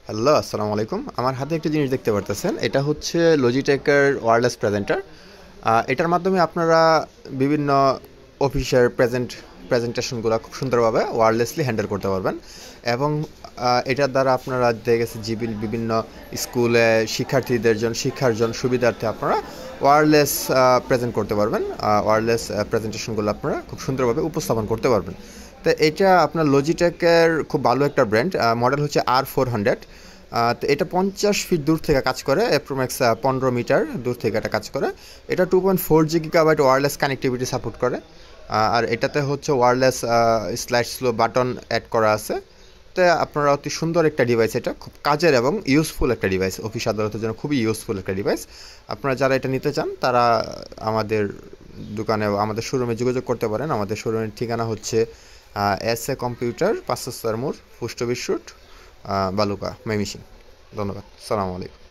Hello, আসসালামু আলাইকুম। আমার হাতে একটা জিনিস দেখতে পারতেছেন। এটা হচ্ছে লজিটেকের ওয়্যারলেস প্রেজেন্টার। এটার মাধ্যমে আপনারা বিভিন্ন অফিসের প্রেজেন্টেশনগুলো খুব সুন্দরভাবে ওয়্যারলেসলি হ্যান্ডেল করতে পারবেন। এবং এটার দ্বারা আপনারা দেখা গেছে বিভিন্ন স্কুলে শিক্ষার জন্য সুবিধার্থে আপনারা ওয়্যারলেস প্রেজেন্ট করতে পারবেন। ওয়্যারলেস প্রেজেন্টেশনগুলো আপনারা খুব সুন্দরভাবে উপস্থাপন করতে পারবেন। তো এটা আপনার লজিটেকের খুব ভালো একটা ব্র্যান্ড। মডেল হচ্ছে R400। তো এটা 50 ফিট দূর থেকে কাজ করে, অ্যাপ্রোম্যাক্স 15 মিটার দূর থেকে এটা কাজ করে। এটা 2.4 GB ওয়্যারলেস কানেক্টিভিটি সাপোর্ট করে। আর এটাতে হচ্ছে wireless slide slow button add করা আছে। তো আপনারা অতি সুন্দর একটা ডিভাইস, এটা খুব কাজের এবং ইউজফুল একটা ডিভাইস, অফিস আদালতের জন্য খুবই ইউজফুল একটা ডিভাইস। আপনারা যারা এটা নিতে চান তারা আমাদের দোকানে আমাদের শোরুমে যোগাযোগ করতে পারেন। আমাদের শোরুমের ঠিকানা হচ্ছে এস এ কম্পিউটার, 5 মোড়, পোস্ট অফিস রোড, বালুকা, ময়মনসিংহ। ধন্যবাদ। সালামু আলাইকুম।